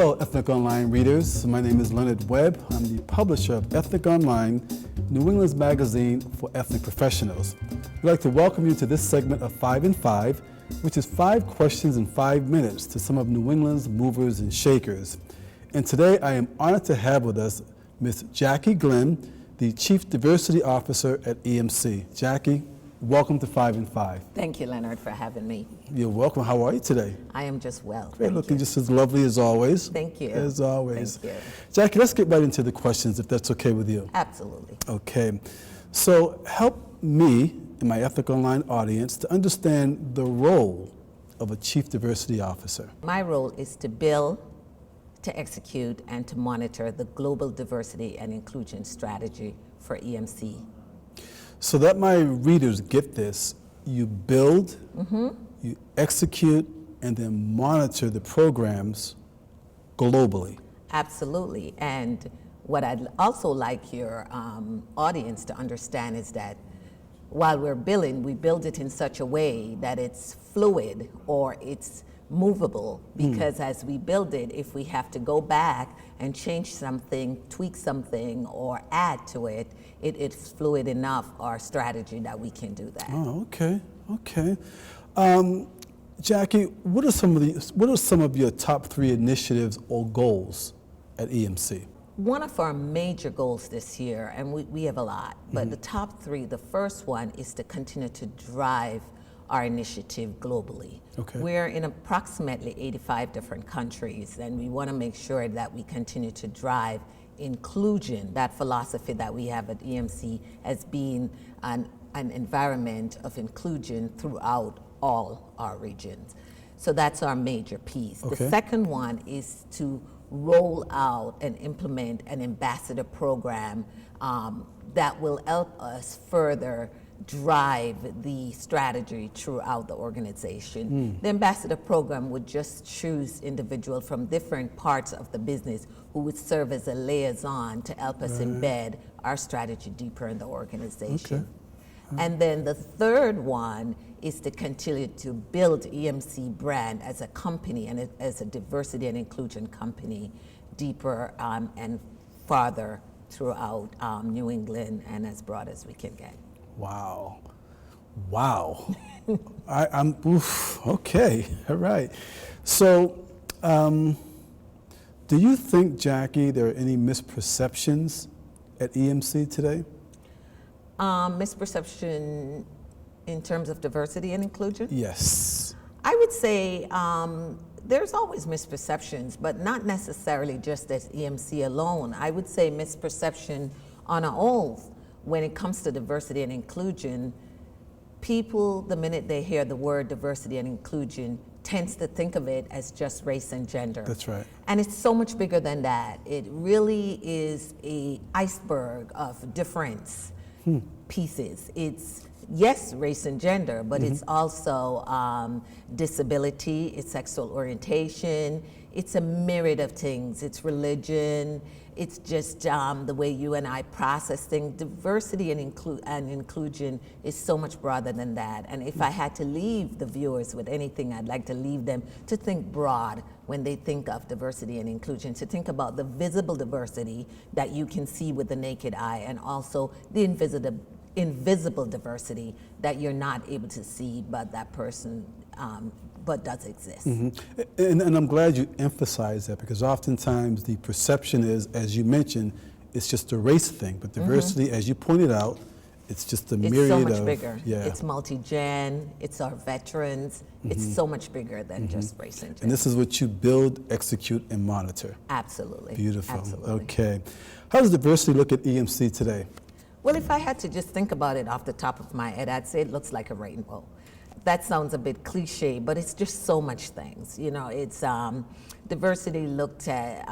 Hello, Ethnic Online readers. My name is Leonard Webb. I'm the publisher of Ethnic Online, New England's magazine for ethnic professionals. We'd like to welcome you to this segment of 5 in 5, which is 5 questions in 5 minutes to some of New England's movers and shakers. And today I am honored to have with us Ms. Jackie Glenn, the Chief Diversity Officer at EMC. Jackie, welcome to 5 in 5. Thank you, Leonard, for having me. You're welcome. How are you today? I am just well. Great, Thank looking you. just as lovely as always. Thank you. As always. Thank you. Jackie, let's get right into the questions if that's okay with you. Absolutely. Okay. So help me and my Ethnic Online audience to understand the role of a Chief Diversity Officer. My role is to build, to execute, and to monitor the global diversity and inclusion strategy for EMC. So that my readers get this, you build, you execute, and then monitor the programs globally. Absolutely. And what I'd also like your audience to understand is that while we're building, we build it in such a way that it's fluid or it's movable, because as we build it, if we have to go back and change something, tweak something, or add to it, it's fluid enough, our strategy, that we can do that. Oh, okay, okay. Jackie, what are some of your top 3 initiatives or goals at EMC? One of our major goals this year, and we have a lot, but the top 3, the first one is to continue to drive our initiative globally. Okay. We're in approximately 85 different countries, and we want to make sure that we continue to drive inclusion, that philosophy that we have at EMC as being an environment of inclusion throughout all our regions. So that's our major piece. Okay. The second one is to roll out and implement an ambassador program that will help us further drive the strategy throughout the organization. The ambassador program would just choose individuals from different parts of the business who would serve as a liaison to help us embed our strategy deeper in the organization. Okay. And then the third one is to continue to build EMC brand as a company and as a diversity and inclusion company deeper and farther throughout New England and as broad as we can get. Wow. Wow. Okay, all right. So, do you think, Jackie, there are any misperceptions at EMC today? Misperception in terms of diversity and inclusion? Yes. I would say there's always misperceptions, but not necessarily just at EMC alone. I would say misperception on a whole. When it comes to diversity and inclusion, people, the minute they hear the word diversity and inclusion, tends to think of it as just race and gender. That's right. And it's so much bigger than that. It really is an iceberg of difference pieces. It's, yes, race and gender, but it's also disability, it's sexual orientation, it's a myriad of things. It's religion, it's just the way you and I process things. Diversity and inclusion is so much broader than that. And if I had to leave the viewers with anything, I'd like to leave them to think broad when they think of diversity and inclusion, to think about the visible diversity that you can see with the naked eye, and also the invisible diversity that you're not able to see, but that person but does exist. And I'm glad you emphasize that, because oftentimes the perception is, as you mentioned, it's just a race thing, but diversity, as you pointed out, it's just a myriad of... It's so much bigger. Yeah. It's multi-gen, it's our veterans, it's so much bigger than just race and gender. And this is what you build, execute, and monitor. Absolutely. Beautiful. Absolutely. Okay. How does diversity look at EMC today? Well, if I had to just think about it off the top of my head, I'd say it looks like a rainbow. That sounds a bit cliche, but it's just so much things. You know, it's diversity looked at,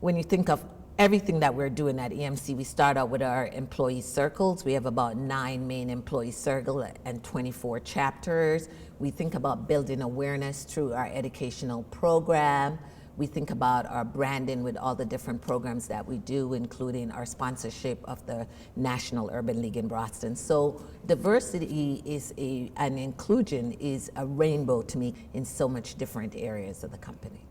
when you think of everything that we're doing at EMC, we start out with our employee circles. We have about 9 main employee circles and 24 chapters. We think about building awareness through our educational program. We think about our branding with all the different programs that we do, including our sponsorship of the National Urban League in Boston. So diversity and inclusion is a rainbow to me in so much different areas of the company.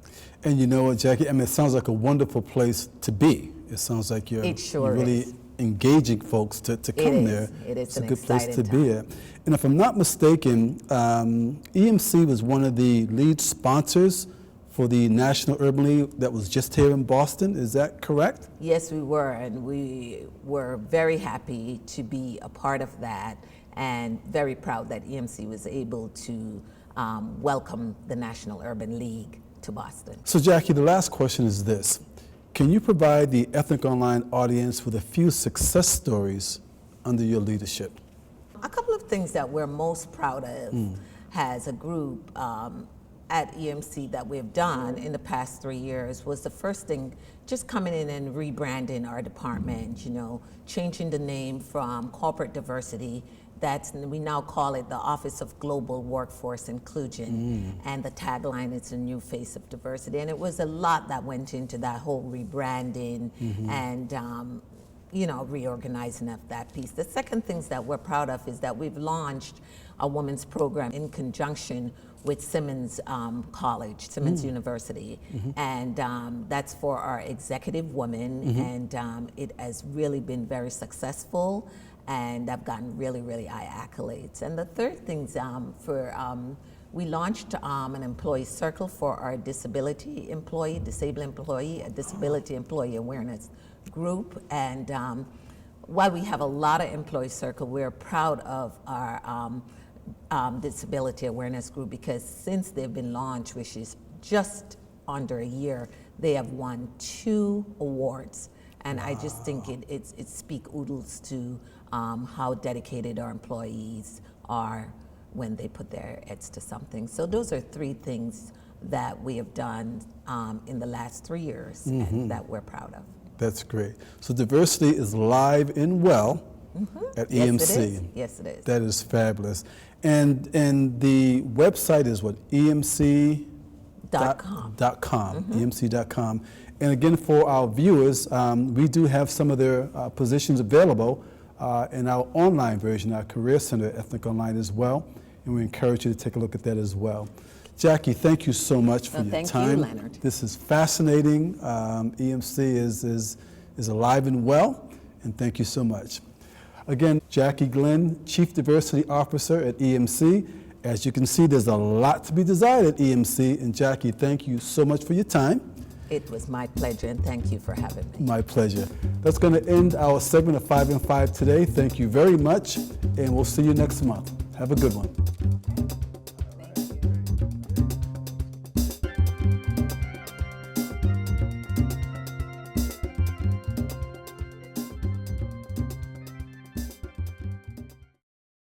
And you know what, Jackie, I mean, it sounds like a wonderful place to be. It sounds like you're really engaging folks to come there. It is. It's a good place to be at. And if I'm not mistaken, EMC was one of the lead sponsors for the National Urban League that was just here in Boston. Is that correct? Yes, we were, and we were very happy to be a part of that, and very proud that EMC was able to welcome the National Urban League to Boston. So Jackie, the last question is this. Can you provide the Ethnic Online audience with a few success stories under your leadership? A couple of things that we're most proud of as a group at EMC that we've done in the past 3 years was the first thing, just coming in and rebranding our department, you know, changing the name from Corporate Diversity. We now call it the Office of Global Workforce Inclusion, and the tagline is a new face of diversity. And it was a lot that went into that whole rebranding and you know, reorganizing of that piece. The second things that we're proud of is that we've launched a women's program in conjunction with Simmons College, Simmons University, and that's for our executive women, and it has really been very successful, and I've gotten really, really high accolades. And the third thing's we launched an employee circle for our disabled employee, a disability employee awareness group. And while we have a lot of employee circle, we're proud of our disability awareness group, because since they've been launched, which is just under a year, they have won 2 awards. And I just think it speaks oodles to how dedicated our employees are when they put their heads to something. So those are 3 things that we have done in the last 3 years and that we're proud of. That's great. So diversity is live and well at EMC. Yes, it is. That is fabulous. And the website is what? EMC.com. EMC.com. And again, for our viewers, we do have some of their positions available in our online version, our Career Center at Ethnic Online as well. And we encourage you to take a look at that as well. Jackie, thank you so much for your time. Thank you, Leonard. This is fascinating. EMC is alive and well, and thank you so much. Again, Jackie Glenn, Chief Diversity Officer at EMC. As you can see, there's a lot to be desired at EMC, and Jackie, thank you so much for your time. It was my pleasure, and thank you for having me. My pleasure. That's going to end our segment of 5 and 5 today. Thank you very much, and we'll see you next month. Have a good one.